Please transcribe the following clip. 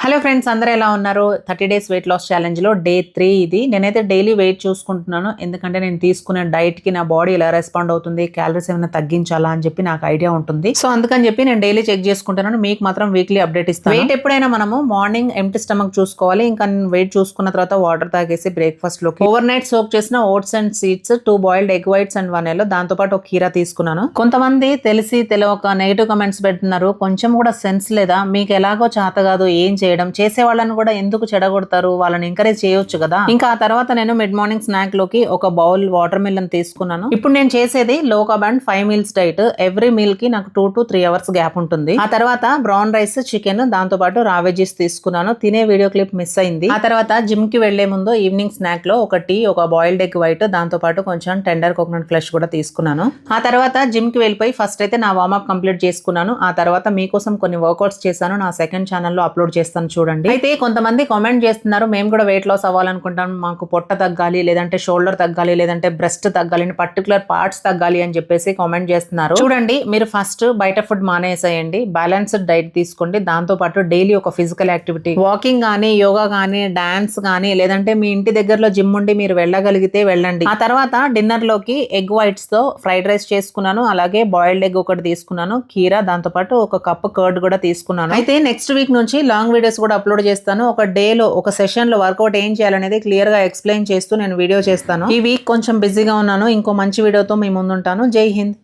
Hello friends, అందరూ ఎలా ఉన్నారు? 30 డేస్ వెయిట్ లాస్ ఛాలెంజ్ లో డే 3 ఇది. నేనైతే డైలీ వెయిట్ చూసుకుంటున్నాను. ఎందుకంటే నేను తీసుకునే డైట్ కి నా బాడీ ఎలా రెస్పాండ్ అవుతుంది, క్యాలరీస్ ఏమైనా తగ్గించాలా అని చెప్పి నాకు ఐడియా ఉంటుంది. సో అందుకని చెప్పి నేను డైలీ చెక్ చేసుకుంటున్నాను. మీకు మాత్రం వీక్లీ అప్డేట్ ఇస్తాను. వెయిట్ ఎప్పుడైనా మనము మార్నింగ్ ఎంప్టీ స్టమక్ చూసుకోవాలి. ఇంకా వెయిట్ చూసుకున్న తర్వాత వాటర్ తాగేసి బ్రేక్ఫాస్ట్ లోకి ఓవర్ నైట్ సోక్ చేసిన oats and seeds, 2 boiled egg whites and 1 yellow, దాంతో పాటు ఒక కీరా తీసుకున్నాను. కొంతమంది తెలిసి తెలియక నెగిటివ్ కమెంట్స్ పెడుతున్నారు. కొంచెం కూడా సెన్స్ లేదా? మీకు ఎలాగో చేత కాదు, ఏం చేసే వాళ్ళని కూడా ఎందుకు చెడగొడతారు? వాళ్ళని ఎంకరేజ్ చేయొచ్చు కదా. ఇంకా ఆ తర్వాత నేను మిడ్ మార్నింగ్ స్నాక్ లోకి ఒక బౌల్ వాటర్ మిలన్ తీసుకున్నాను. ఇప్పుడు నేను చేసేది లో carb and 5 meals diet. Every meal కి నాకు 2 to 3 అవర్స్ గ్యాప్ ఉంటుంది. ఆ తర్వాత బ్రౌన్ రైస్, చికెన్, దాంతో పాటు రా వెజీస్ తీసుకున్నాను. తినే వీడియో క్లిప్ మిస్ అయింది. ఆ తర్వాత జిమ్ కి వెళ్లే ముందు ఈవినింగ్ స్నాక్ లో ఒక టీ, ఒక బాయిల్డ్ ఎగ్ వైట్, దాంతో పాటు కొంచెం టెండర్ కోకోనట్ ఫ్లెష్ కూడా తీసుకున్నాను. ఆ తర్వాత జిమ్ కి వెళ్ళిపోయి ఫస్ట్ అయితే నా వార్మప్ కంప్లీట్ చేసుకున్నాను. ఆ తర్వాత మీకోసం కొన్ని వర్కౌట్స్ చేశాను. నా సెకండ్ ఛానల్లో అప్లోడ్ చేస్తాను చూడండి. అయితే కొంతమంది కామెంట్ చేస్తున్నారు, మేము కూడా వెయిట్ లాస్ అవ్వాలనుకుంటాం, మాకు పొట్ట తగ్గాలి, లేదంటే షోల్డర్ తగ్గాలి, లేదంటే బ్రెస్ట్ తగ్గాలి, పర్టికులర్ పార్ట్స్ తగ్గాలి అని చెప్పేసి కామెంట్ చేస్తున్నారు. చూడండి, మీరు ఫస్ట్ బయట ఫుడ్ మానేసేయండి, బ్యాలెన్స్డ్ డైట్ తీసుకోండి. దాంతో పాటు డైలీ ఒక ఫిజికల్ యాక్టివిటీ, వాకింగ్ గానీ, యోగా గానీ, డాన్స్ గానీ, లేదంటే మీ ఇంటి దగ్గరలో జిమ్ ఉండి మీరు వెళ్ళగలిగితే వెళ్ళండి. ఆ తర్వాత డిన్నర్ లోకి ఎగ్ వైట్స్ తో ఫ్రైడ్ రైస్ చేసుకున్నాను. అలాగే బాయిల్డ్ ఎగ్ ఒకటి తీసుకున్నాను, కీరా, దాంతో పాటు ఒక కప్ కర్డ్ కూడా తీసుకున్నాను. అయితే నెక్స్ట్ వీక్ నుంచి లాంగ్ వీడియోస్ కూడా అప్లోడ్ చేస్తాను. ఒక డేలో, ఒక సెషన్ లో వర్కౌట్ ఏం చేయాలనేది క్లియర్ గా ఎక్స్ప్లెయిన్ చేస్తూ నేను వీడియో చేస్తాను. ఈ వీక్ కొంచెం బిజీగా ఉన్నాను. ఇంకో మంచి వీడియోతో మీ ముందుంటాను. జై హింద్.